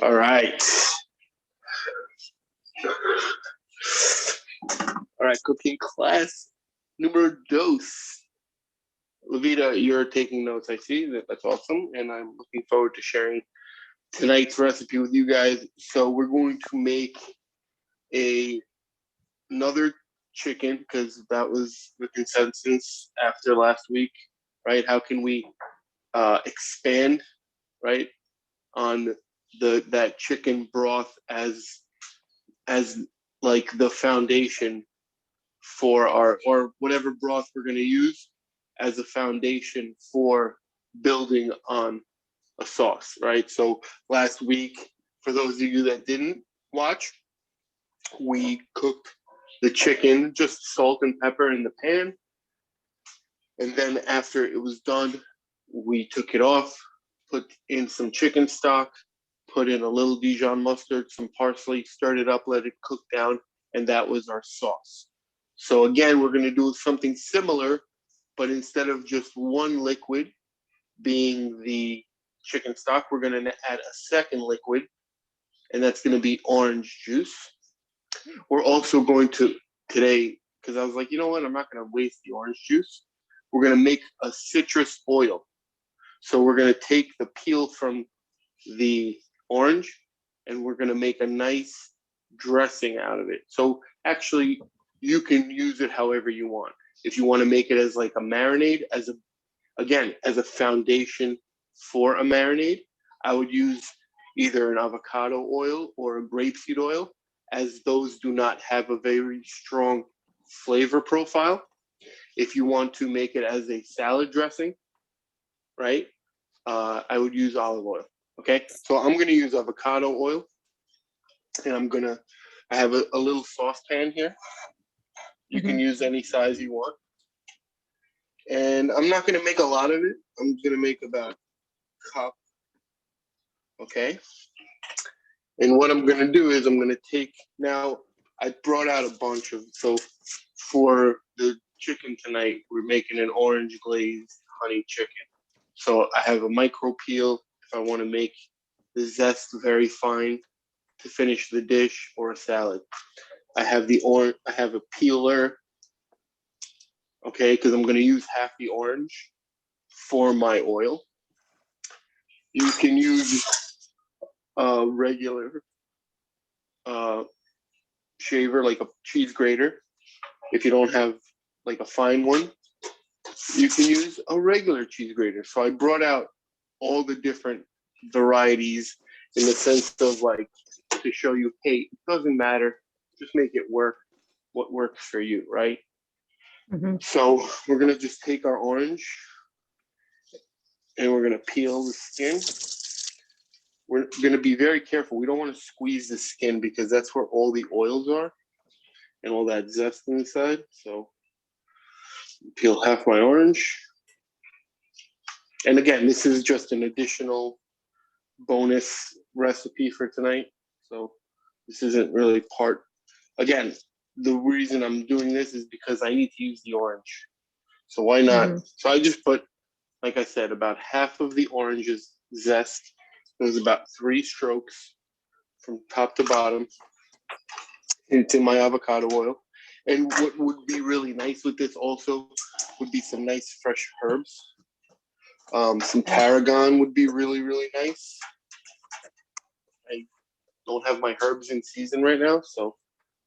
All right. All right, cooking class numero dos. Levita, you're taking notes. I see that. That's awesome, and I'm looking forward to sharing tonight's recipe with you guys. So we're going to make another chicken because that was the consensus after last week, right? How can we expand, right, on that chicken broth as like the foundation for our, or whatever broth we're going to use as a foundation for building on a sauce, right? So last week, for those of you that didn't watch, we cooked the chicken, just salt and pepper in the pan. And then after it was done, we took it off, put in some chicken stock, put in a little Dijon mustard, some parsley, stirred it up, let it cook down, and that was our sauce. So again, we're going to do something similar, but instead of just one liquid being the chicken stock, we're going to add a second liquid, and that's going to be orange juice. We're also going to today, because I was like, you know what, I'm not going to waste the orange juice. We're going to make a citrus oil. So we're going to take the peel from the orange and we're going to make a nice dressing out of it. So actually, you can use it however you want. If you want to make it as like a marinade, as a foundation for a marinade, I would use either an avocado oil or a grapeseed oil, as those do not have a very strong flavor profile. If you want to make it as a salad dressing, right, I would use olive oil. Okay, so I'm going to use avocado oil, and I have a little saucepan here. You can use any size you want. And I'm not going to make a lot of it. I'm going to make about a cup. Okay. And what I'm going to do is I'm going to take, now I brought out a bunch of, so for the chicken tonight, we're making an orange glazed honey chicken. So I have a micro peel if I want to make the zest very fine to finish the dish or a salad. I have a peeler, okay, because I'm going to use half the orange for my oil. You can use a regular shaver, like a cheese grater. If you don't have like a fine one, you can use a regular cheese grater. So I brought out all the different varieties in the sense of like to show you, hey, it doesn't matter, just make it work, what works for you, right? So we're gonna just take our orange and we're gonna peel the skin. We're gonna be very careful. We don't want to squeeze the skin because that's where all the oils are and all that zest inside. So peel half my orange. And again, this is just an additional bonus recipe for tonight. So this isn't really part. Again, the reason I'm doing this is because I need to use the orange. So why not? So I just put, like I said, about half of the orange's zest. There's about 3 strokes from top to bottom into my avocado oil. And what would be really nice with this also would be some nice fresh herbs. Some tarragon would be really, really nice. I don't have my herbs in season right now,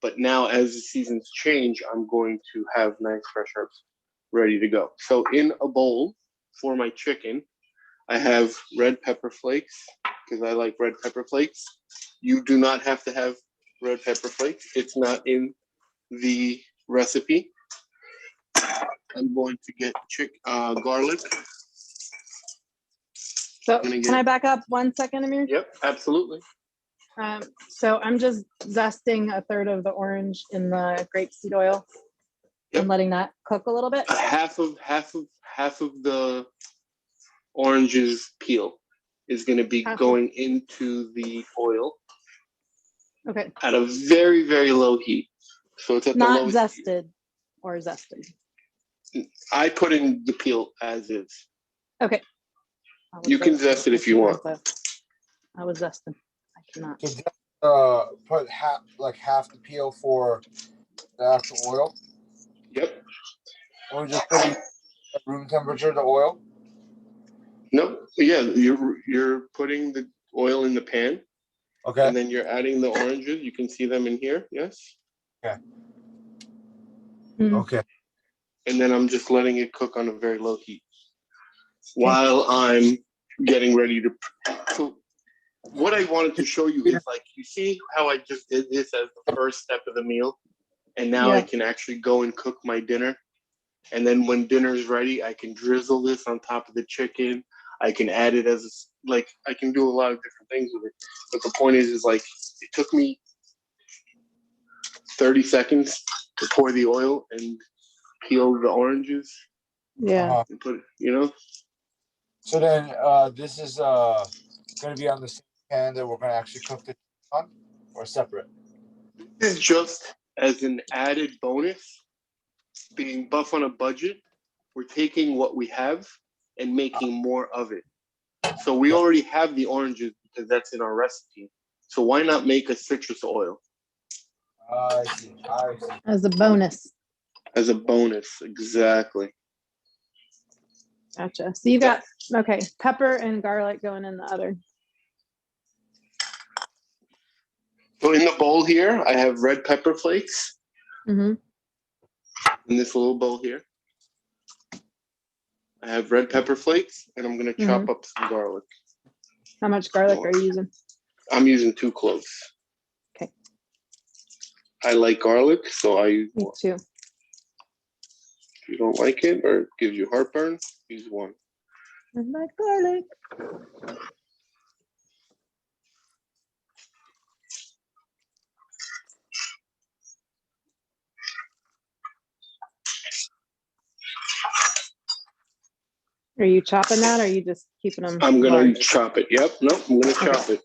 but now as the seasons change, I'm going to have nice fresh herbs ready to go. So in a bowl for my chicken, I have red pepper flakes because I like red pepper flakes. You do not have to have red pepper flakes. It's not in the recipe. I'm going to get garlic. So can I back up 1 second, Amir? Yep, absolutely. So I'm just zesting a third of the orange in the grapeseed oil and letting that cook a little bit. Half of the orange's peel is going to be going into the oil. Okay. At a very, very low heat. So it's at the lowest not zested or zested. I put in the peel as is. Okay. You can zest it if you want. I was zesting. I cannot. So just put half the peel for the actual oil, Yep. or just putting at room temperature the oil. No. Yeah, you're putting the oil in the pan, Okay. and then you're adding the oranges. You can see them in here. Yes. Okay. Mhm. Okay. And then I'm just letting it cook on a very low heat while I'm getting ready to. So what I wanted to show you is like, you see how I just did this as the first step of the meal, and now I Yeah. can actually go and cook my dinner. And then when dinner's ready, I can drizzle this on top of the chicken. I can add it as like, I can do a lot of different things with it. But the point is like, it took me 30 seconds to pour the oil and peel the oranges Yeah. and put it, you know. So then this is going to be on the same pan that we're going to actually cook the on, or separate? This is just as an added bonus. Being buff on a budget, we're taking what we have and making more of it. So we already have the oranges because that's in our recipe. So why not make a citrus oil I see. I see. As a bonus. as a bonus? Exactly. Gotcha. So you got, okay, pepper and garlic going in the other. So in the bowl here, I have red pepper flakes Mm-hmm. in this little bowl here. I have red pepper flakes, and I'm gonna chop up some garlic. How much garlic are you using? I'm using 2 cloves. Okay. I like garlic, so I use Me 1. too. If you don't like it or it gives you heartburn, use 1. I like garlic. Are you chopping that, or are you just keeping them I'm gonna large? chop it. Yep. Nope. I'm gonna chop it.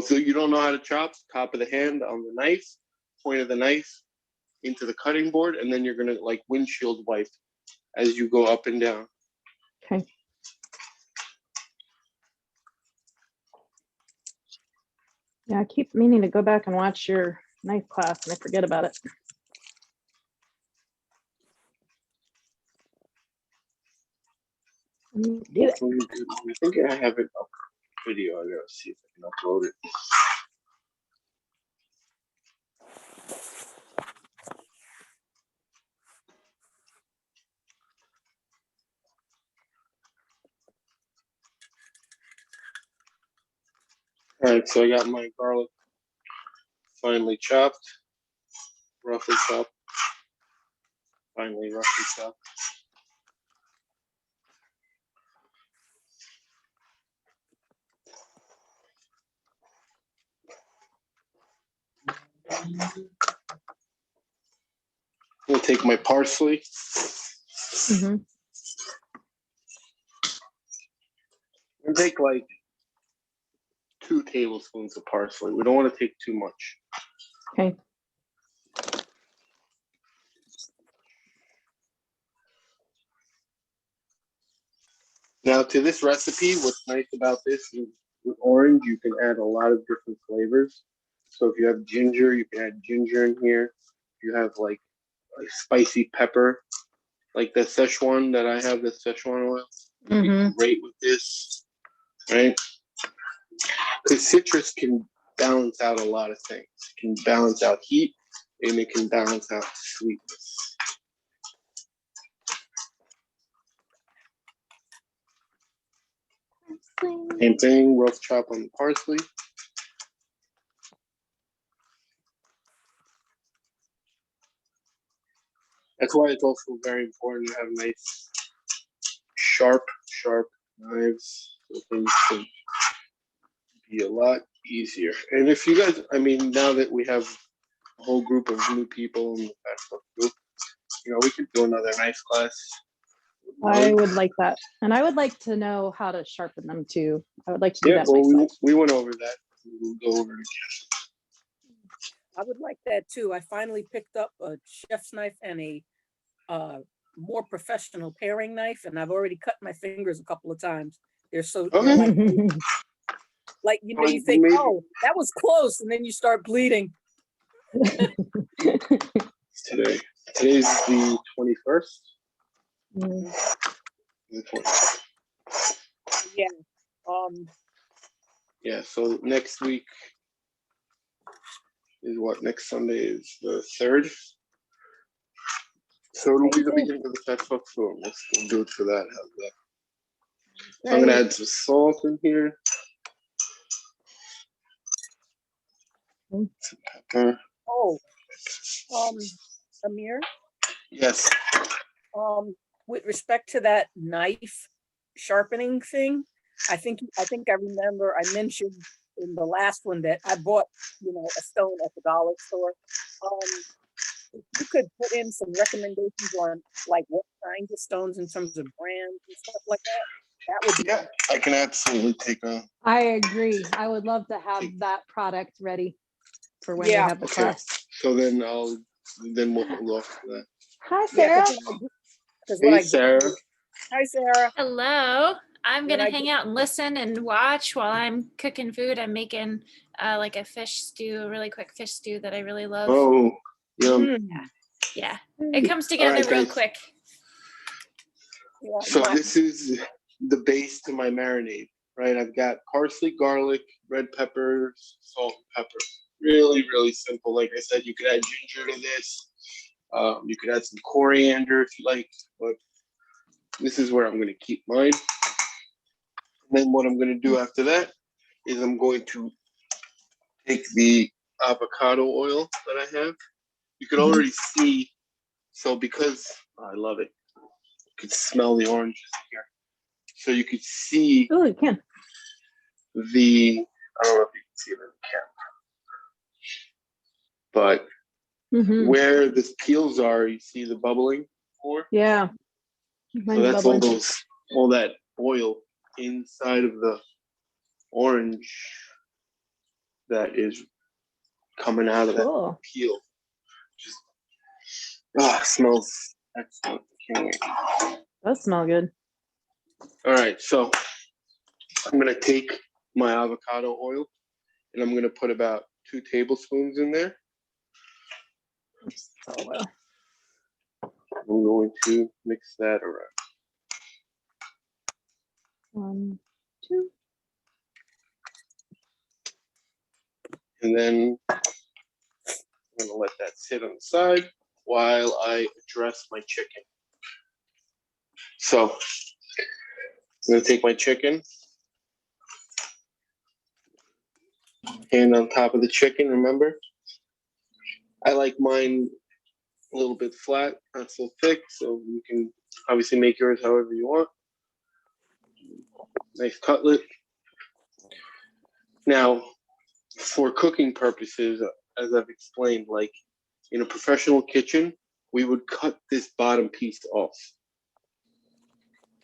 So you don't know how to chop, top of the hand on the knife, point of the knife into the cutting board, and then you're gonna like windshield wipe as you go up and down. Okay. Yeah, I keep meaning to go back and watch your knife class, and I forget about it. Do it. I think I have it up video. I gotta see if I can upload it. All right, so I got my garlic finely chopped, roughly chopped, finely roughly chopped. I'm gonna take my parsley. Mm-hmm. And take like 2 tablespoons of parsley. We don't want to take too much. Okay. Now to this recipe, what's nice about this is with orange, you can add a lot of different flavors. So if you have ginger, you can add ginger in here. If you have like spicy pepper, like the Szechuan that I have, the Szechuan oil, would be great with this, right? Because citrus can balance out a lot of things. It can balance out heat, and it can balance out sweetness. Same thing, rough chop on the parsley. That's why it's also very important to have nice, sharp knives. So things can be a lot easier. And if you guys, I mean, now that we have a whole group of new people in the Facebook group, you know, we could do another knife class. I would like that. And I would like to know how to sharpen them too. I would like to do that well, myself. we went over that. We'll go over it again. I would like that too. I finally picked up a chef's knife and a more professional paring knife, and I've already cut my fingers a couple of times. They're so they're Okay. like you know, Well, you think, maybe- oh, that was close, and then you start bleeding. Today. Today's the 21st. Mm. The 20th. Yeah. Yeah, so next week is what? Next Sunday is the 3rd. So it'll be the beginning of the festival. So we'll do it for that. How's that? So I'm gonna add some salt in here. Some pepper. Oh, Amir, Yes. with respect to that knife sharpening thing, I think I remember I mentioned in the last one that I bought, you know, a stone at the dollar store. If you could put in some recommendations on like what kinds of stones in terms of brands and stuff like that, that would be Yeah, I can absolutely take a. I agree. I would love to have that product ready for when we Yeah. have the Okay. class. So then we'll look for that. Hi, yeah, Sarah. because what Hey, I get- Sarah. Hi Sarah. Hello. I'm When gonna I hang out and listen and watch while I'm cooking food. I'm making like a fish stew, a really quick fish stew that I really love. Oh, yum. Mm, Yeah, it comes together right, real guys. quick. yeah, So my- this is the base to my marinade, right? I've got parsley, garlic, red peppers, salt, and pepper. Really, really simple. Like I said, you could add ginger to this. You could add some coriander if you like, but this is where I'm going to keep mine. And then what I'm going to do after that is I'm going to take the avocado oil that I have. You could already see, so because I love it, you could smell the oranges here. So you could see Oh, you can. I don't know if you can see it in the camera, but Mhm. where the peels are, you see the bubbling more. Yeah. So Mine's that's bubbling. all that oil inside of the orange that is coming out of that Cool. peel. Just smells excellent. Can't wait. Does smell good. All right, so I'm gonna take my avocado oil and I'm gonna put about 2 tablespoons in there. Oh, well. I'm going to mix that around. 1, 2. And then I'm gonna let that sit on the side while I address my chicken. So I'm gonna take my chicken, hand on top of the chicken, remember? I like mine a little bit flat, not so thick, so you can obviously make yours however you want. Nice cutlet. Now, for cooking purposes, as I've explained, like in a professional kitchen, we would cut this bottom piece off.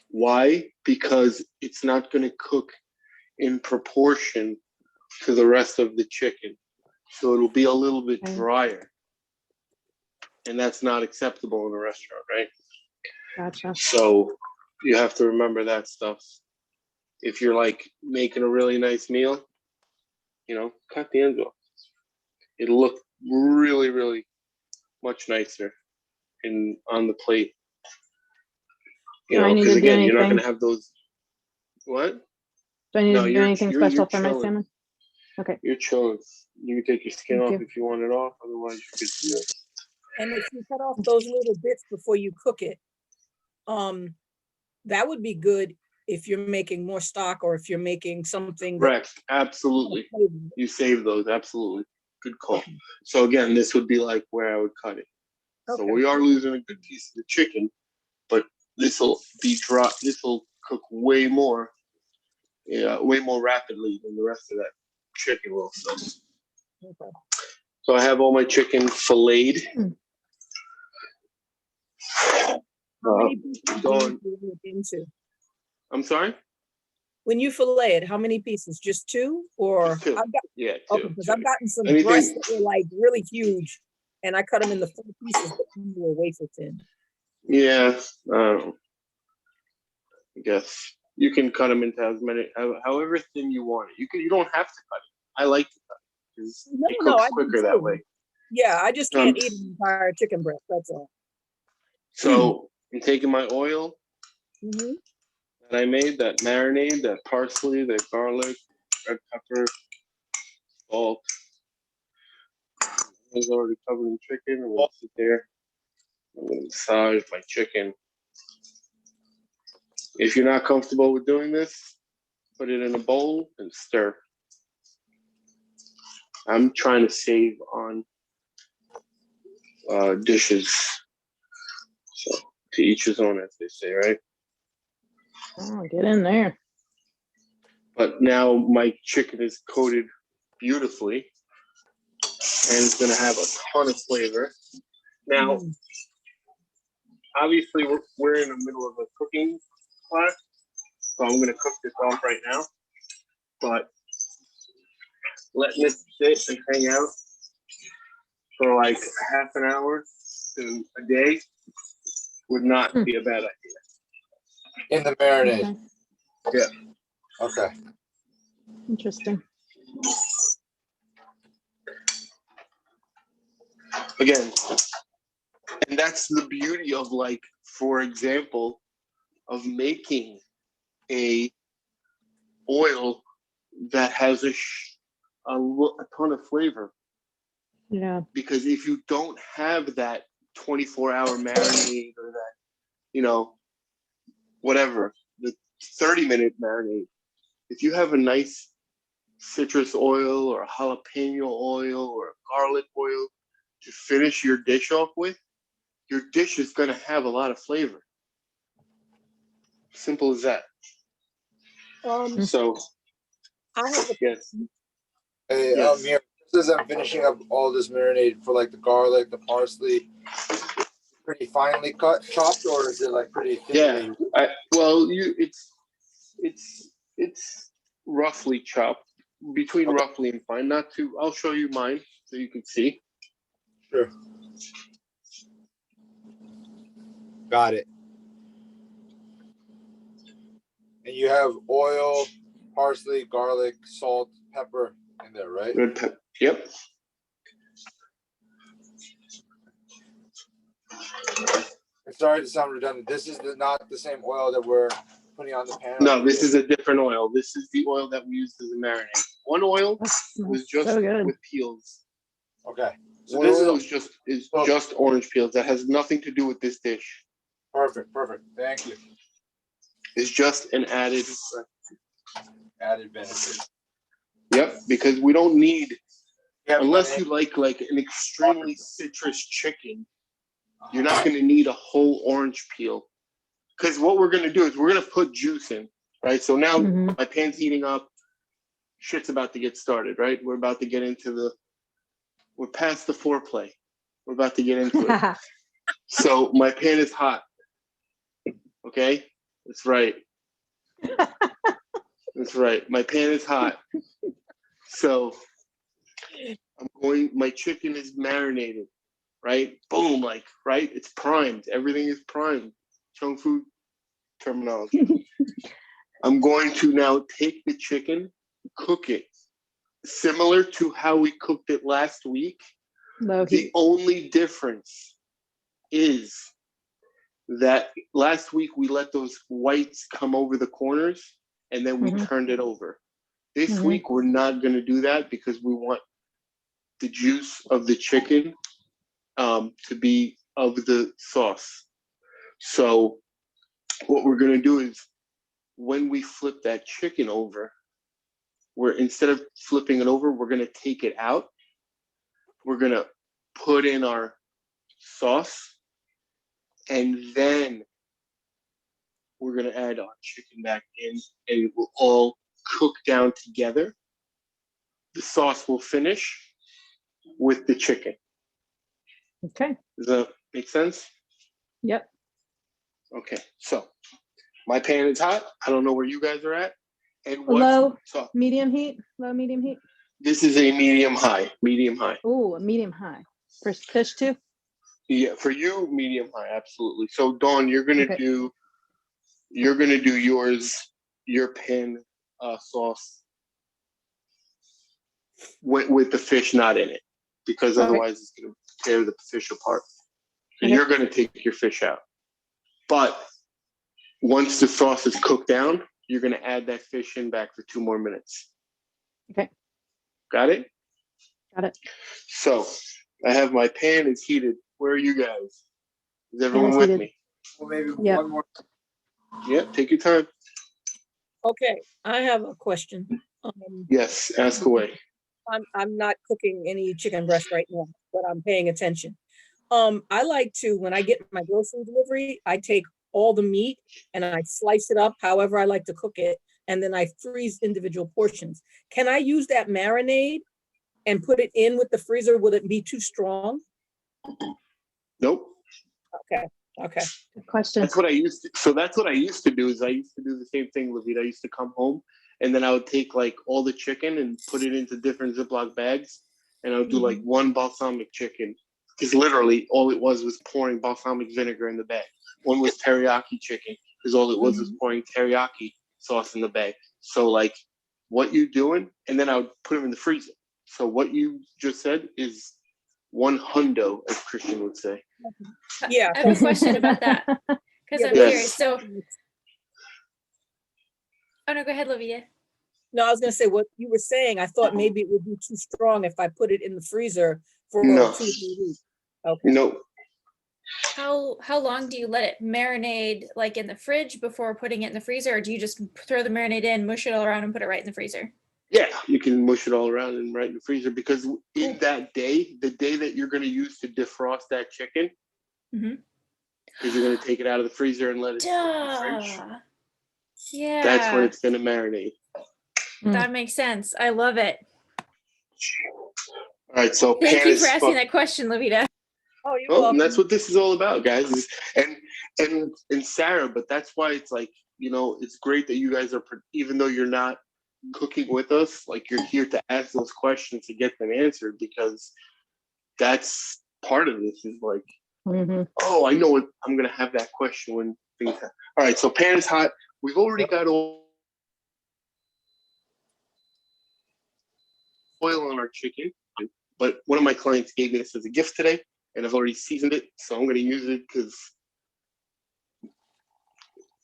Why? Because it's not going to cook in proportion to the rest of the chicken. So it'll be a little bit Okay. drier. And that's not acceptable in a restaurant, right? Gotcha. So you have to remember that stuff. If you're like making a really nice meal, you know, cut the ends off. It'll look really, really much nicer on the plate. You Do I know, need because to do again, you're not anything? going to have those. What? Do I need No, to do you're- anything you're special for my chilling. salmon? Okay. You're chilling. You can take your skin Thank off you. if you want it off. Otherwise, you could do it. and if you cut off those little bits before you cook it, that would be good if you're making more stock or if you're making something that Correct. Absolutely. You save those. Absolutely. Good call. So again, this would be like where I would cut it. So Okay. we are losing a good piece of the chicken, but this will be dry. This will cook way more rapidly than the rest of that chicken will. Okay. So I have all my chicken filleted. How many pieces do going- you do it into? I'm sorry? when you fillet it, how many pieces? Just two, or Just two. I've got Yeah, okay, two. because two. I've gotten some Anything- breasts that were like really huge, and I cut them into 4 pieces, but they were wafer thin. Yeah, I guess you can cut them into as many, however thin you want it. You don't have to cut it. I like to cut it because No, it no, cooks I do quicker that too. way. Yeah, I just can't eat an entire chicken breast. That's all. So I'm taking my oil Mhm. that I made, that marinade, that parsley, that garlic, red pepper, salt. It's already covered in chicken. I'm gonna sit there. I'm gonna massage my chicken. If you're not comfortable with doing this, put it in a bowl and stir. I'm trying to save on dishes. So to each his own, as they say, right? Oh, get in there. But now my chicken is coated beautifully, and it's gonna have a ton of flavor. Now, obviously, we're in the middle of a cooking class, so I'm gonna cook this off right now. But letting it sit and hang out for like half an hour to a day would not be a bad idea. In the marinade. Okay. Yeah. Okay. Interesting. Again, and that's the beauty of, like, for example, of making a oil that has a ton of flavor. Yeah. Because if you don't have that 24-hour marinade or that, whatever, the 30-minute marinade, if you have a nice citrus oil or a jalapeno oil or a garlic oil to finish your dish off with, your dish is going to have a lot of flavor. Simple as that. So, I have a yes. Hey, Yes. here, just as I'm finishing up all this marinade for like the garlic, the parsley, pretty finely chopped, or is it like pretty thinly? Yeah. It's roughly chopped, between Okay. roughly and fine. Not too. I'll show you mine so you can see. Sure. Got it. And you have oil, parsley, garlic, salt, pepper in there, right? Red pepper. Yep. I'm sorry to sound redundant. This is not the same oil that we're putting on the pan. No, this is a different oil. This is the oil that we used as a marinade. One oil That was smells just so good. with peels. Okay. So One this oil is is just orange peels. That has nothing to do with this dish. perfect. Thank you. It's just an added. Added benefit. Yep, because we don't need, Yeah, unless you like an extremely citrus chicken, you're not going to need a whole orange peel. Because what we're going to do is we're going to put juice in, right? So now Mhm. my pan's heating up. Shit's about to get started, right? We're about to get into we're past the foreplay. We're about to get into it. So my pan is hot. Okay? That's right. That's right. My pan is hot. So my chicken is marinated, right? Boom, right? It's primed. Everything is primed. Chung Fu terminology. I'm going to now take the chicken, cook it, similar to how we cooked it last week. Low The heat. only difference is that last week we let those whites come over the corners and then we turned it over. This week we're not going to do that because we want the juice of the chicken to be of the sauce. So what we're going to do is when we flip that chicken over, instead of flipping it over, we're going to take it out. We're going to put in our sauce, and then we're going to add our chicken back in, and it will all cook down together. The sauce will finish with the chicken. Okay. Does that make sense? Yep. Okay, so my pan is hot. I don't know where you guys are at. And Low, so medium heat, low, medium heat. this is a medium high, medium high. Oh, a medium high. For fish too? Yeah, for you, medium high, absolutely. So Dawn, you're gonna Okay. do your pan sauce with the fish not in it, because Okay. otherwise it's gonna tear the fish apart. So Okay. you're gonna take your fish out. But once the sauce is cooked down, you're gonna add that fish in back for 2 more minutes. Okay. Got it? Got it. So I have my pan is heated. Where are you guys? Is everyone is with heated. me? Well, maybe Yeah. one more. Yeah, take your time. Okay, I have a question. Yes, ask away. I'm not cooking any chicken breast right now, but I'm paying attention. I like to, when I get my grocery delivery, I take all the meat and I slice it up however I like to cook it, and then I freeze individual portions. Can I use that marinade and put it in with the freezer? Will it be too strong? Nope. Okay. Good question. That's what I used to. So that's what I used to do. Is I used to do the same thing, Levita. I used to come home and then I would take like all the chicken and put it into different Ziploc bags, and I would do like one balsamic chicken, because literally all it was pouring balsamic vinegar in the bag. One was teriyaki chicken, because all it was pouring teriyaki sauce in the bag. So like, what you doing? And then I would put them in the freezer. So what you just said is one hundo, as Christian would say. Yeah. I have a question about that because Yeah, I'm Yes. curious. So, oh no, go ahead, Livia. No, I was gonna say what you were saying. I thought maybe it would be too strong if I put it in the freezer for No. 2 or 3 weeks. Okay. No. How long do you let it marinate, like in the fridge before putting it in the freezer, or do you just throw the marinade in, mush it all around, and put it right in the freezer? Yeah, you can mush it all around and right in the freezer, because in that day, the day that you're going to use to defrost that chicken, because you're going to take it out of the freezer and let it sit in the fridge, Yeah, that's when it's going to marinate. that makes sense. I love it. All right, so Thank pan you is for asking that question, Livita. Oh, you're Well, welcome. and that's what this is all about, guys. And Sarah, but that's why it's like, it's great that you guys are, even though you're not cooking with us, like you're here to ask those questions to get them answered, because that's part of this is like, oh, I know what I'm gonna have that question when things happen. All right, so pan is hot. We've already got oil on our chicken, but one of my clients gave me this as a gift today, and I've already seasoned it, so I'm gonna use it because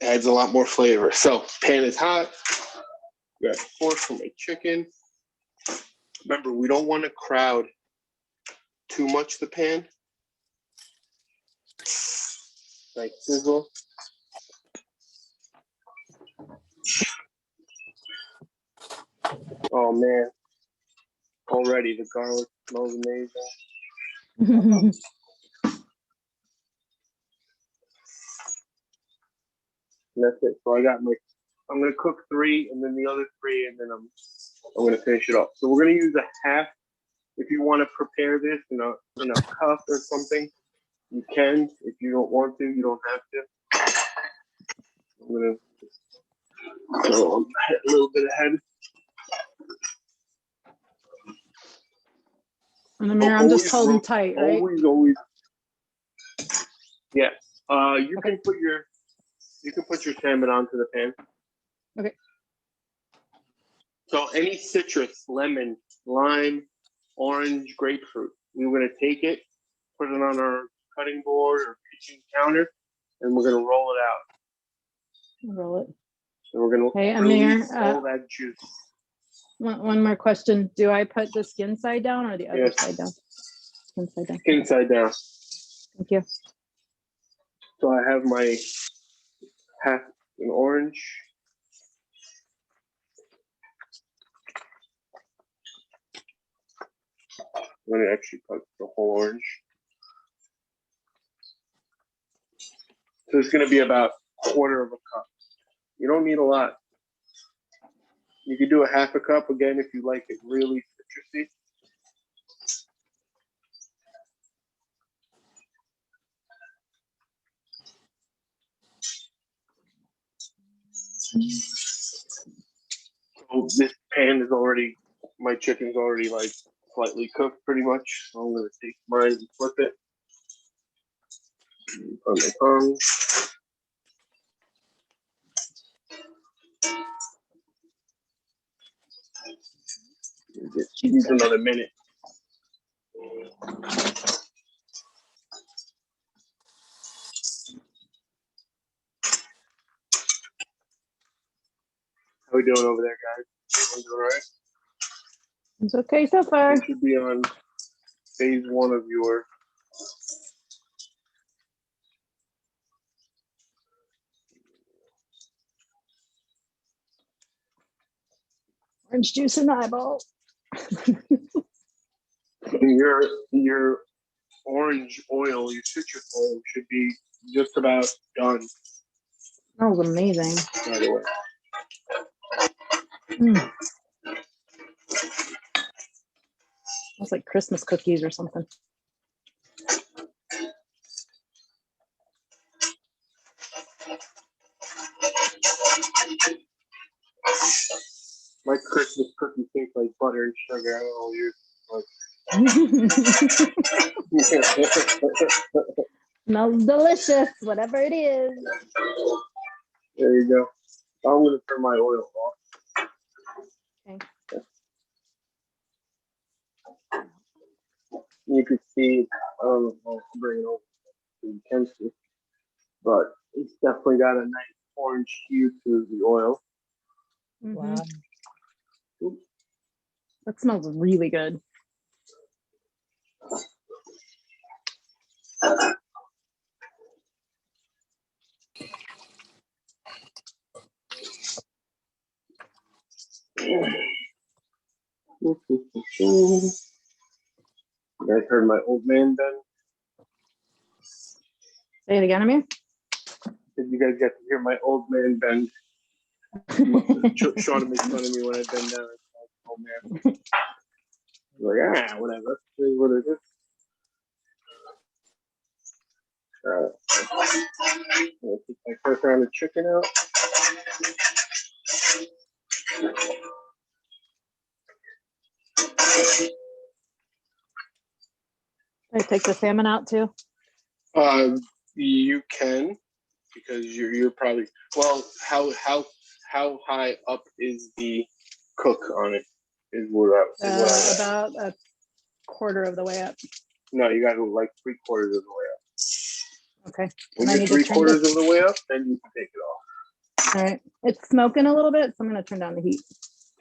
it adds a lot more flavor. So pan is hot. Grab a fork for my chicken. Remember, we don't want to crowd too much the pan. Like sizzle. Oh man, already the garlic smells amazing. And that's it. So I'm gonna cook 3, and then the other 3, and then I'm gonna finish it up. So we're gonna use a half. If you want to prepare this in a cup or something, you can. If you don't want to, you don't have to. I'm gonna go a little bit ahead. And Amir, I'm just holding tight, right? Always. Yeah. You can put your salmon onto the pan. Okay. So any citrus, lemon, lime, orange, grapefruit, we're gonna take it, put it on our cutting board or kitchen counter, and we're gonna roll it out. Roll it. So we're gonna Hey, Amir, release all that juice. One more question. Do I put the skin side down or the other side down? Skin side down. Inside down. Thank you. So I have my half an orange. I'm gonna actually put the whole orange. So it's gonna be about 1/4 of a cup. You don't need a lot. You could do a half a cup again if you like it really citrusy. this pan is already, my chicken's already like slightly cooked pretty much. So I'm gonna take mine and flip it. On my tongue. Just another minute. How we doing over there, guys? Everyone doing all right? It's okay so far. You should be on phase 1 of your. Orange juice and eyeball. Your orange oil, your citrus oil should be just about done. Smells amazing. By the way. Mm. Smells like Christmas cookies or something. My Christmas cookies taste like butter and sugar. I don't know you. Smells delicious, whatever it is. There you go. I'm gonna turn my oil off. Okay. You could see, I don't know if I'll bring it over so you can see, but it's definitely got a nice orange hue to the oil. Mhm. Wow. That smells really good. You guys heard my old man Ben? Say it again, Amir. Did you guys get to hear my old man Ben? Sean makes fun of me when I bend down. Old man. I'm like, whatever. This is what it is. I'll take my first round of chicken out. I take the salmon out too. You can, because you're probably, well, how high up is the cook on it? Is what I About a quarter of the way up. No, you got to go like 3/4 of the way up. Okay. When And I you're need to turn 3/4 of the way up, then you can take it off. All right. It's smoking a little bit, so I'm going to turn down the heat.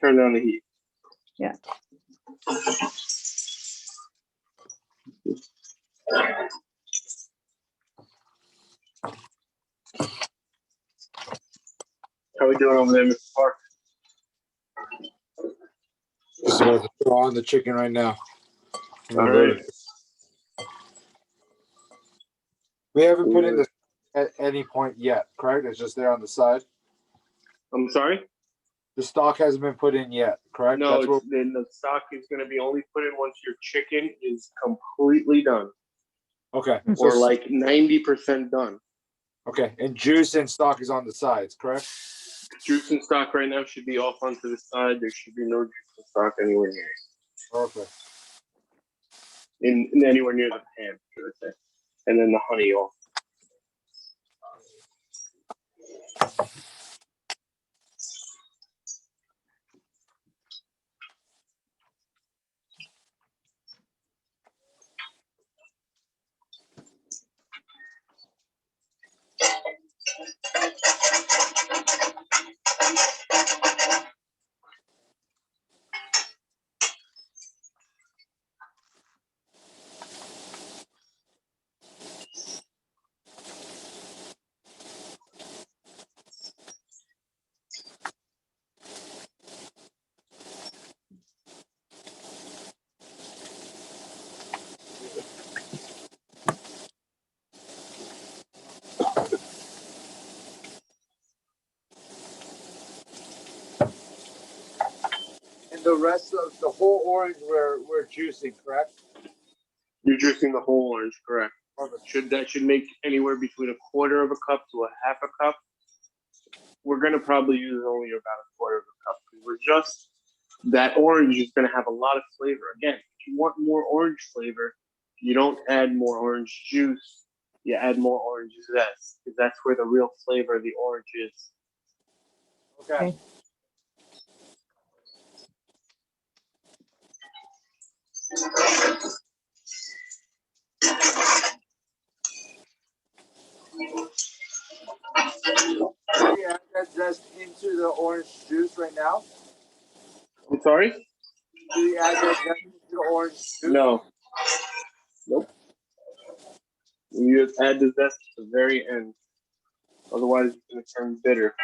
Turn down the heat. Yeah. How we doing over there, Mr. Park? Just about to throw on the chicken right now. All right. We haven't put in this at any point yet, correct? It's just there on the side. I'm sorry? The stock hasn't been put in yet, correct? No, then the stock is going to be only put in once your chicken is completely done. Okay. Or like 90% done. Okay. And juice and stock is on the sides, correct? Juice and stock right now should be off onto the side. There should be no juice and stock anywhere near it. Perfect. In anywhere near the pan, should I say. And then the honey off. And the rest of the whole orange we're juicing, correct? You're juicing the whole orange, correct? That should make anywhere between 1/4 cup to 1/2 cup. We're gonna probably use only about 1/4 cup because We're just that orange is going to have a lot of flavor. Again, if you want more orange flavor, you don't add more orange juice. You add more orange zest because that's where the real flavor of the orange is. Okay. Do you add that zest into the orange juice right now? I'm sorry? Do you add that zest into the orange juice? No. Nope. You just add the zest at the very end. Otherwise, it's going to turn bitter.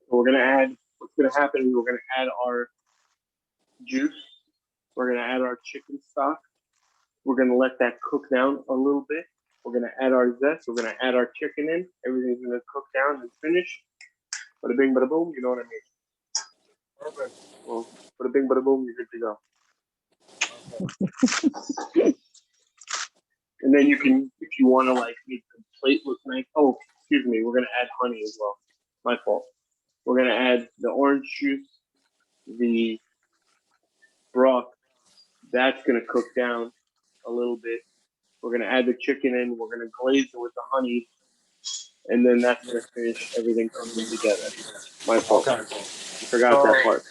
So we're going to add, what's going to happen is we're going to add our juice. We're going to add our chicken stock. We're going to let that cook down a little bit. We're going to add our zest. We're going to add our chicken in. Everything's going to cook down and finish. Bada bing, bada boom. You know what I mean? Perfect. Well, bada bing, bada boom. You're good to go. And then you can, if you want to like make the plate look nice. Oh, excuse me. We're going to add honey as well. My fault. We're going to add the orange juice, the broth. That's going to cook down a little bit. We're going to add the chicken in. We're going to glaze it with the honey. And then that's going to finish everything cooking together. My fault. Okay. I forgot that part.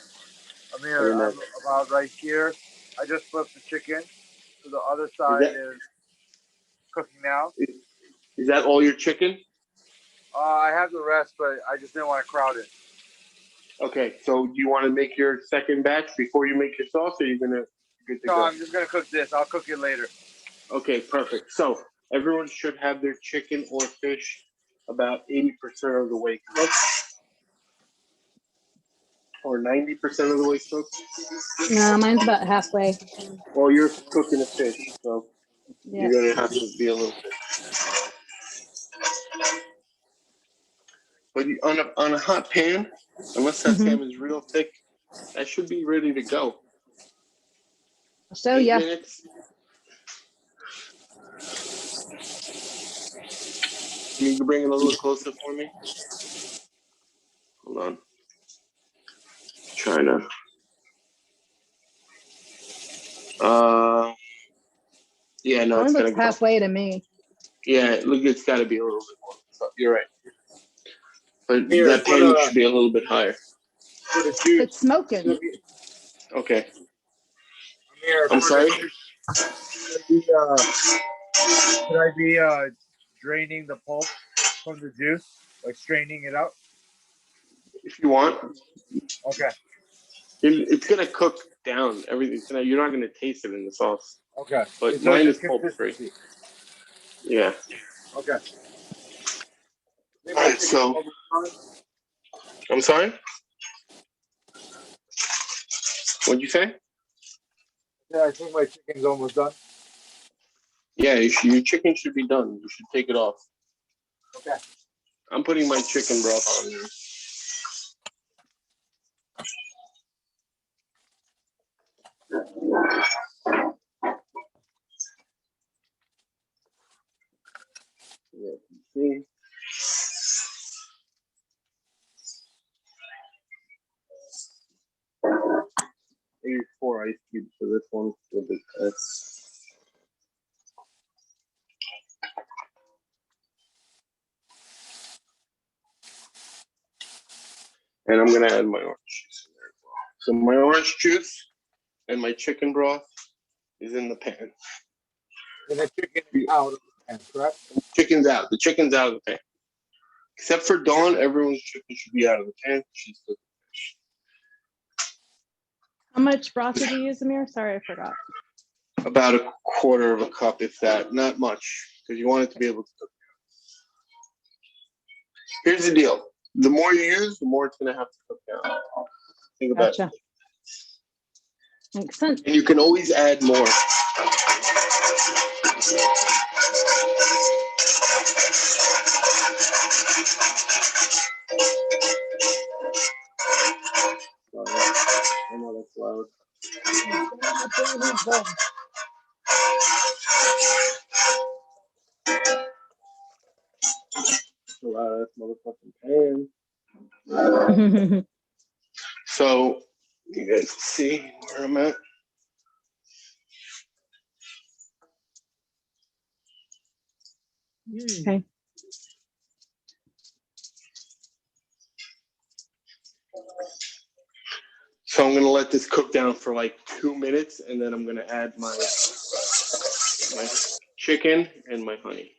Amir, I'm about right here. I just flipped the chicken. So the other side is cooking now. Is that all your chicken? I have the rest, but I just didn't want to crowd it. Okay, so do you want to make your second batch before you make your sauce, or are you going to good to No, go? I'm just going to cook this. I'll cook it later. Okay, perfect. So everyone should have their chicken or fish about 80% of the way cooked. Or 90% of the way cooked. No, mine's about halfway. Well, you're cooking a fish, so Yeah. you're going to have to be a little bit. But on a hot pan, unless that Mhm. salmon is real thick, that should be ready to go. So 8 yeah. minutes. Can you bring it a little closer for me? Hold on. Trying to. Yeah, no, Mine it's looks gonna go. halfway to me. Yeah, look, it's got to be a little bit more. So you're right. But Here, that pan should be a little bit higher. For the juice. It's smoking. Okay. Amir, I'm sorry? Could I be draining the pulp from the juice? Like straining it out? If you want. Okay. It's gonna cook down everything. You're not gonna taste it in the sauce. Okay. But It's mine is just pulp free. consistency. Yeah. Okay. All right. So. I'm sorry. What'd you say? Yeah, I think my chicken's almost done. Yeah, your chicken should be done. You should take it off. Okay. I'm putting my chicken broth on there. Yeah, see? 84 ice cubes for this one. A bit less. And I'm gonna add my orange juice in there as well. So my orange juice and my chicken broth is in the pan. And the chicken is out of the pan, correct? Chicken's out. The chicken's out of the pan. Except for Dawn, everyone's chicken should be out of the pan. She's cooking fish. How much broth did you use, Amir? Sorry, I forgot. About a quarter of a cup, if that. Not much, because you want it to be able to cook. Here's the deal. The more you use, the more it's going to have to cook down. Think about Gotcha. it. Makes sense. And you can always add more. I know that's loud. loud ass motherfucking pan. So you guys see where I'm at. Okay. So I'm gonna let this cook down for like 2 minutes, and then I'm gonna add my chicken and my honey.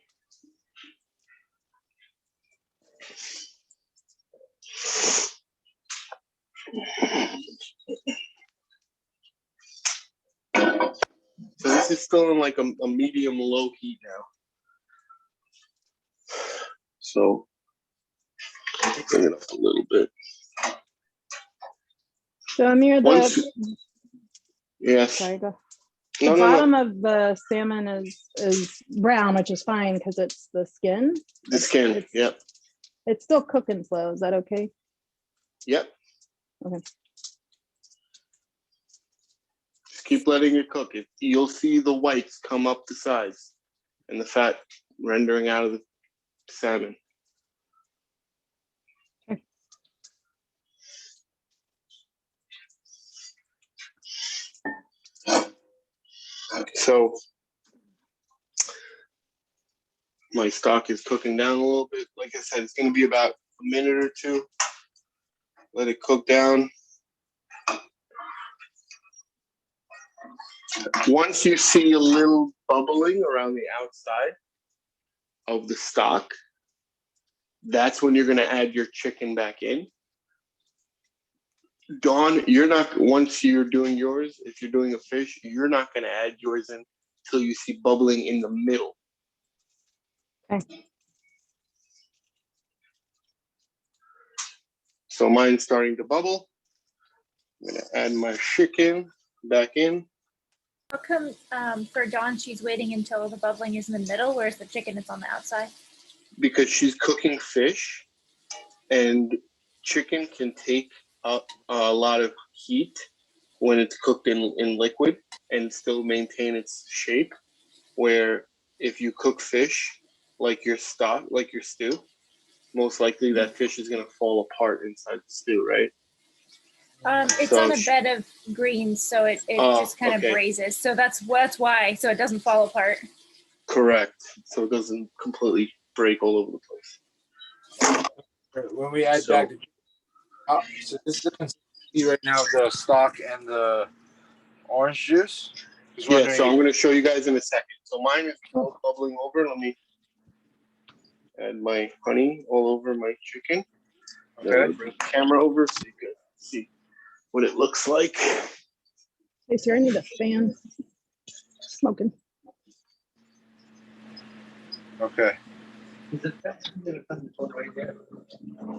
So this is still in like a medium low heat now. So bring it up a little bit. So Amir, Yes. sorry, go. No, The no, bottom no. of the salmon is brown, which is fine because it's the skin. The skin. Yep. It's still cooking slow. Is that okay? Yep. Okay. Just keep letting it cook. You'll see the whites come up the sides and the fat rendering out of the salmon. Okay. So my stock is cooking down a little bit. Like I said, it's going to be about a minute or two. Let it cook down. Once you see a little bubbling around the outside of the stock, that's when you're going to add your chicken back in. Dawn, you're not, once you're doing yours, if you're doing a fish, you're not going to add yours in until you see bubbling in the middle. Okay. So mine's starting to bubble. I'm going to add my chicken back in. How come for Dawn she's waiting until the bubbling is in the middle, whereas the chicken is on the outside? Because she's cooking fish, and chicken can take up a lot of heat when it's cooked in liquid and still maintain its shape. Where if you cook fish like your stock, like your stew, most likely that fish is going to fall apart inside the stew, right? It's So on a bed of greens, so it just kind of okay. braises. So that's why, so it doesn't fall apart. Correct. So it doesn't completely break all over the place. When we add So- back, so this is the consistency right now of the stock and the orange juice. Just Yeah, wondering so I'm if- going to show you guys in a second. So mine is all bubbling over. Let me add my honey all over my chicken. Then I'm Okay. gonna bring the camera over so you can see what it looks like. Hey, sir, I need a fan. Smoking. Okay.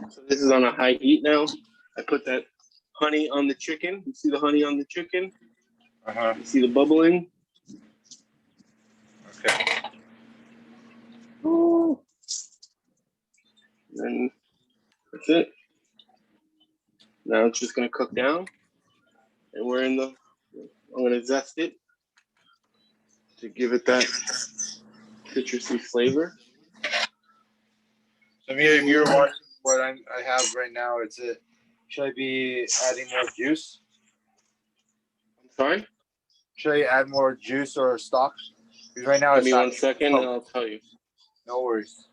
So this is on a high heat now. I put that honey on the chicken. You see the honey on the chicken? Uh-huh. You see the bubbling? Okay. Oh, And that's it. Now it's just gonna cook down. And I'm gonna zest it to give it that citrusy flavor. So Amir, if you're watching what I have right now, it's it. Should I be adding more juice? I'm sorry? Should I add more juice or stock? Because right now Give it's me not. 1 second and I'll tell you. No worries.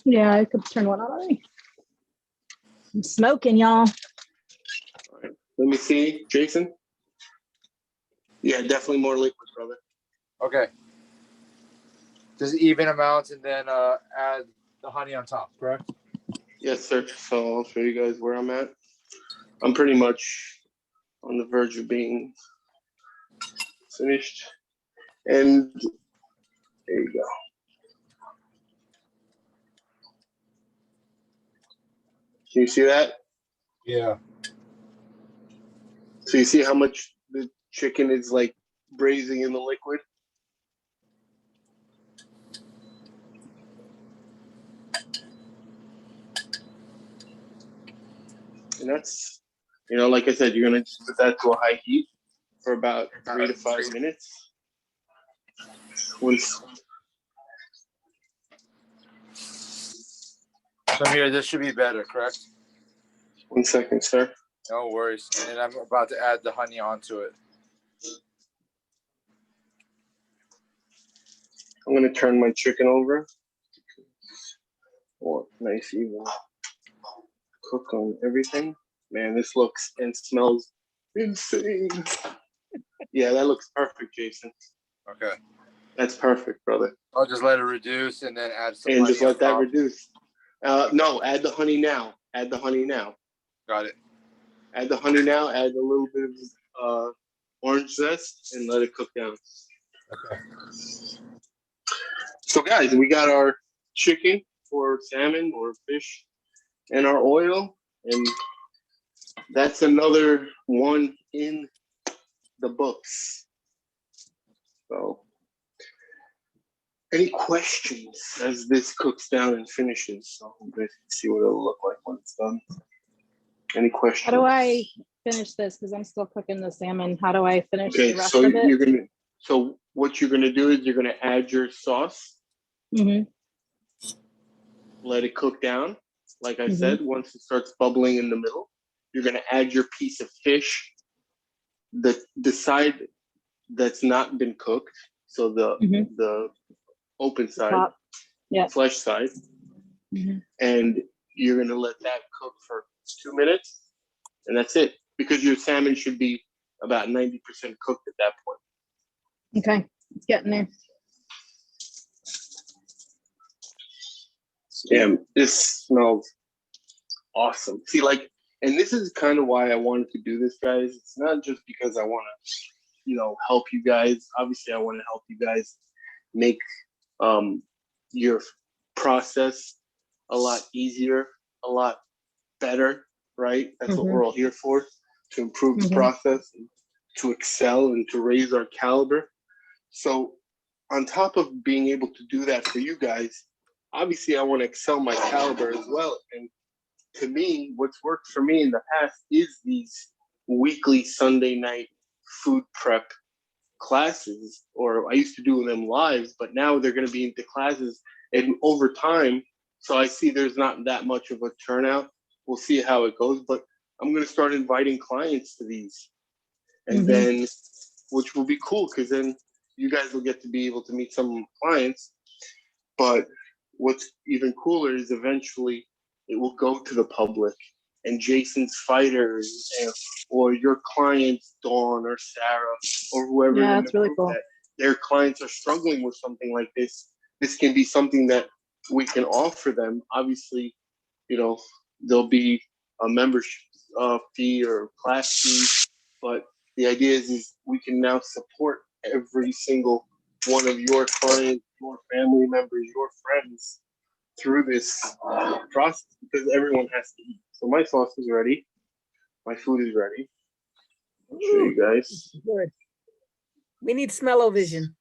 yeah, I could turn one on already. I'm smoking, y'all. All right. Let me see, Jason. Yeah, definitely more liquid, brother. Okay. Just even amounts and then add the honey on top, correct? Yes, sir. So I'll show you guys where I'm at. I'm pretty much on the verge of being finished. And there you go. Can you see that? Yeah. So you see how much the chicken is like braising in the liquid? And that's, like I said, you're gonna just put that to a high heat for about 3 to 5 minutes. Once So here, this should be better, correct? 1 second, sir. No worries. And then I'm about to add the honey onto it. I'm gonna turn my chicken over. Oh, nice even cook on everything. Man, this looks and smells insane. Yeah, that looks perfect, Jason. Okay. That's perfect, brother. I'll just let it reduce and then add some And honey just let on that top. reduce. No, add the honey now. Add the honey now. Got it. Add the honey now. Add a little bit of orange zest and let it cook down. Okay. So, guys, we got our chicken or salmon or fish and our oil, and that's another one in the books. So, any questions as this cooks down and finishes? So you guys can see what it'll look like when it's done. Any questions? How do I finish this? Because I'm still cooking the salmon. How do I finish Okay, the rest so of it? so what you're gonna do is you're gonna add your sauce, let it cook down. Like I said, once it starts bubbling in the middle, you're gonna add your piece of fish. The side that's not been cooked, so the open side, Top. Yeah. flesh side, and you're gonna let that cook for 2 minutes, and that's it. Because your salmon should be about 90% cooked at that point. Okay, it's getting there. Yeah, this smells awesome. See, and this is kind of why I wanted to do this, guys. It's not just because I want to, help you guys. Obviously, I want to help you guys make your process a lot easier, a lot better, right? That's what we're all here for, to improve the process, and to excel and to raise our caliber. So on top of being able to do that for you guys, obviously I want to excel my caliber as well. And to me, what's worked for me in the past is these weekly Sunday night food prep classes, or I used to do them live, but now they're going to be into classes. And over time, so I see there's not that much of a turnout. We'll see how it goes, but I'm going to start inviting clients to these. And then, which will be cool, because then you guys will get to be able to meet some clients. But what's even cooler is eventually it will go to the public, and Jason's fighters, or your clients, Dawn or Sarah, or whoever. Yeah, that's really cool. That their clients are struggling with something like this. This can be something that we can offer them. Obviously, there'll be a membership fee or class fee, but the idea is we can now support every single one of your clients, your family members, your friends through this process, because everyone has to eat. So my sauce is ready. My food is ready. I'll show you guys. Good. We need smell-o-vision.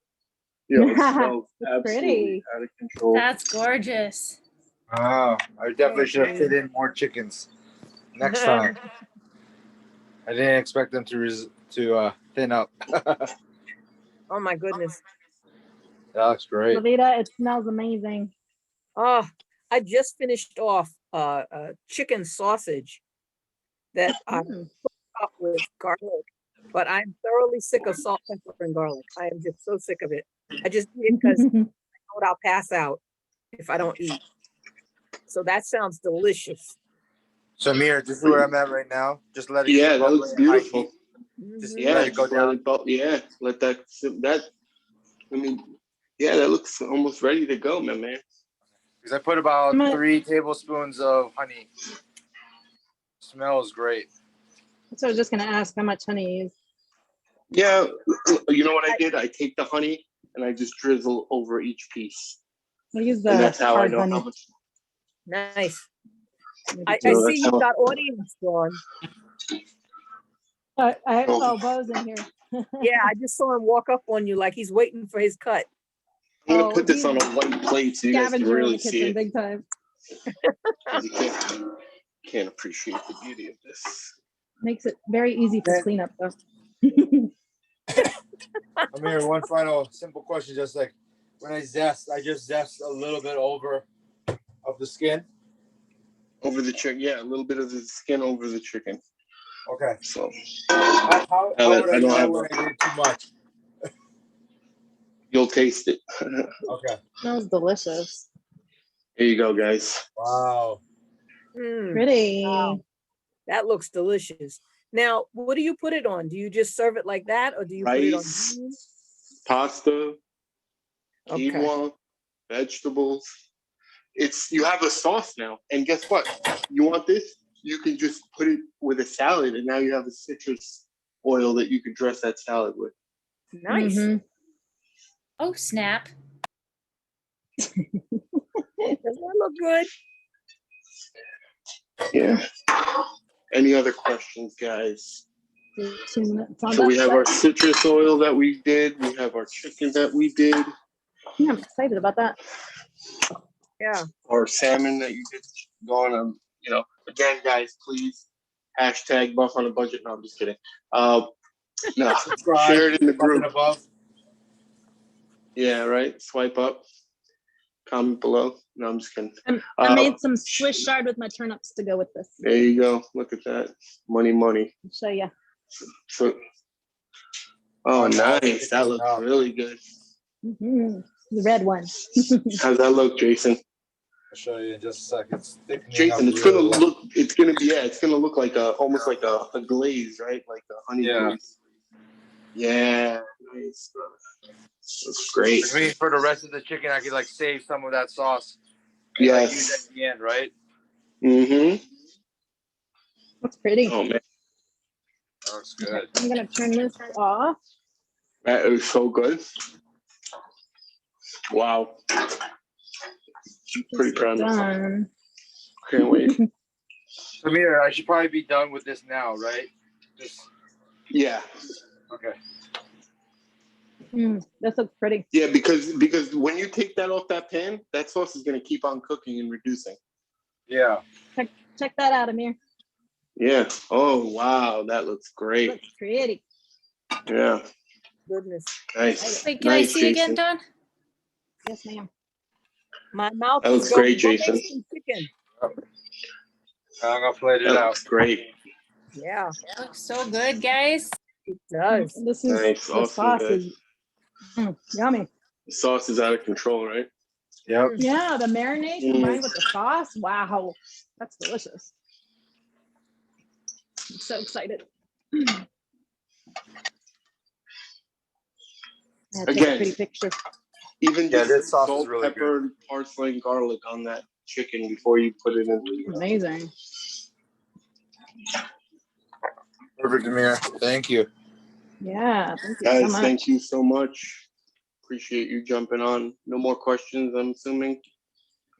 Yo, it smells It's absolutely pretty. out of control. That's gorgeous. Oh, I definitely should have fit in more chickens next time. I didn't expect them to thin up. Oh my goodness. That looks great. Lavita, it smells amazing. Oh, I just finished off chicken sausage that I up with garlic, but I'm thoroughly sick of salt, pepper, and garlic. I am just so sick of it. I just eat it because I know I'll pass out if I don't eat. So that sounds delicious. So Amir, this is where I'm at right now. Just let it. Yeah, that looks beautiful. Just Yeah, let it go down. Let that. I mean, yeah, that looks almost ready to go, my man. Because I put about 3 tablespoons of honey. Smells great. So I was just gonna ask how much honey you use. Yeah, you know what I did? I take the honey and I just drizzle over each piece. I use And the that's how I hard know honey. how much. Nice. I I see you got audience, Dawn. Bo's in here. Yeah, I just saw him walk up on you like he's waiting for his cut. I'm gonna put this on a white plate so you guys can Scavenger in really the see kitchen, it. big time. You can't appreciate the beauty of this. Makes it very easy for Then- cleanup though. Amir, one final simple question. Just like when I just zest a little bit over of the skin. Over the chicken, yeah, a little bit of the skin over the chicken. Okay. So How Now that would I I don't know have when I did too much? you'll taste it. Okay. Smells delicious. Here you go, guys. Wow. Mm, Pretty. wow. That looks delicious. Now, what do you put it on? Do you just serve it like that, or do you put it on? Rice, beans? pasta, Okay. quinoa, vegetables. You have a sauce now, and guess what? You want this? You can just put it with a salad, and now you have a citrus oil that you can dress that salad with. Nice. Mhm. Oh, snap. Does that look good? Yeah. Any other questions, guys? 2 minutes on So we that have our side. citrus oil that we did. We have our chicken that we did. Yeah, I'm excited about that. Yeah. Our salmon that you did going on. Again, guys, please hashtag buff on a budget. No, I'm just kidding. No, Subscribe. share it in the Button group. above. Yeah, right. Swipe up. Comment below. No, I'm just kidding. I made some Swiss chard with my turnips to go with this. There you go. Look at that. Money. I'll show you. So, oh, nice. That looks really good. The red one. How's that look, Jason? I'll show you in just a second. It's thickening Jason, up it's gonna really well. look. It's gonna be. Yeah, it's gonna look like almost like a glaze, right? Like a honey Yeah. glaze. Yeah, nice, brother. That's great. I mean, for the rest of the chicken, I could like save some of that sauce. And, like, use it Yes. at the end, right? Mm-hmm. Looks pretty. Oh man, That looks good. I'm gonna turn this off. that is so good. Wow. Pretty proud of myself. Done. Can't wait. Amir, I should probably be done with this now, right? Just Yeah. okay. This looks pretty. Yeah, because when you take that off that pan, that sauce is gonna keep on cooking and reducing. Yeah. Check that out, Amir. Yeah. Oh wow, that looks great. Looks pretty. Yeah. Goodness. Nice. Wait, can I Nice, see again, Jason. Don? Yes, ma'am. My mouth That is looks going great, Jason. buckets and chicken. I'm gonna plate it That out. looks great. Yeah, Looks so good, guys. it does. This is Nice. the Awesome, sauce guys. is yummy. The sauce is out of control, right? Yep. Yeah, the marinade combined with the sauce. Wow, that's delicious. I'm so excited. Yeah, take a Again. pretty picture. Even Yeah, just this sauce is salt, really pepper, parsley, and garlic on that chicken before you put it in. Amazing. Perfect, Amir. Thank you. Yeah, thank you Guys, so much. thank you so much. Appreciate you jumping on. No more questions, I'm assuming.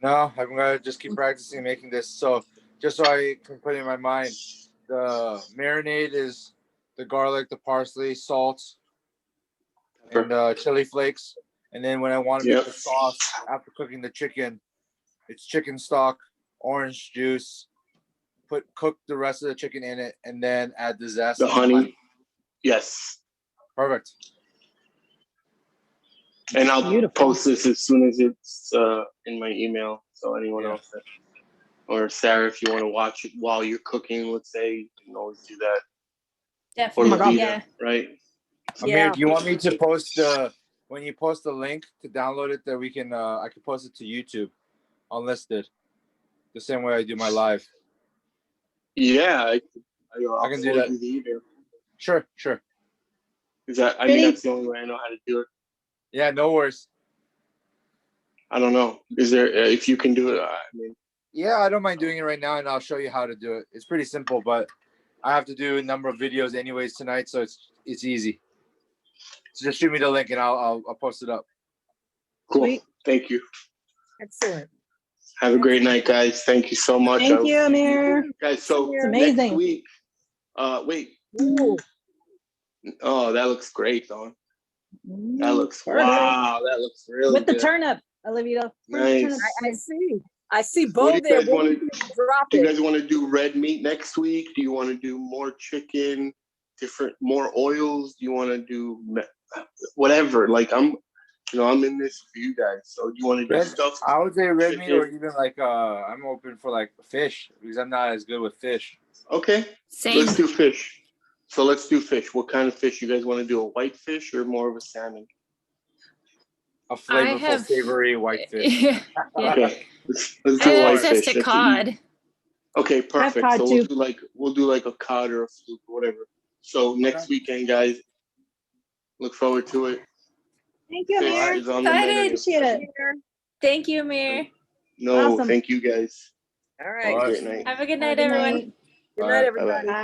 No, I'm gonna just keep practicing making this. So just so I can put it in my mind, the marinade is the garlic, the parsley, salt, and chili flakes. And then when I want to make Yep. the sauce after cooking the chicken, it's chicken stock, orange juice. Cook the rest of the chicken in it, and then add the zest. The and honey. Yes. Perfect. And I'll Beautiful. post this as soon as it's in my email. So anyone else or Sarah, if you want to watch it while you're cooking, let's say, you can always do that. Or Definitely. Levita, Yeah. right? Amir, Yeah. do you want me to post when you post the link to download it that we can I can post it to YouTube unlisted, the same way I do my live. Yeah, I can do forward that. you the email. Sure. Is that? I Pretty. mean, that's the only way I know how to do it. Yeah, no worries. I don't know. Is there? If you can do it, I mean. Yeah, I don't mind doing it right now, and I'll show you how to do it. It's pretty simple, but I have to do a number of videos anyways tonight, so it's easy. So just shoot me the link, and I'll post it up. Cool. Sweet. Thank you. Excellent. Have a great night, guys. Thank you so much. Thank you, Amir. Guys, so It's amazing. next week, wait. Ooh, Oh, that looks great, Dawn. That looks, Perfect. wow, that looks really With the good. turnip, Olivia. Nice. I see. I see What Bo do you there. guys want waiting to? for you to Drop Do you it. guys want to do red meat next week? Do you want to do more chicken, more oils? Do you want to do whatever? Like I'm in this for you guys. So do you want to do Red, stuff? I would say red meat, or Chicken? even like I'm open for like fish because I'm not as good with fish. Okay, Same. let's do fish. So let's do fish. What kind of fish you guys want to do? A white fish or more of a salmon? A flavorful, savory white fish. Yeah. Okay, let's I do have white access fish. to That's cod. okay, perfect. cod So too. we'll do like a cod or a fluke or whatever. So next weekend, guys, look forward to it. Thank you, Fish Amir. is on the Excited. menu. Appreciate it. Thank you, Amir. No, Awesome. thank you guys. All Have right. a great night. Have a good Have a night, good everyone. night. Good Bye. night, Bye-bye. everybody.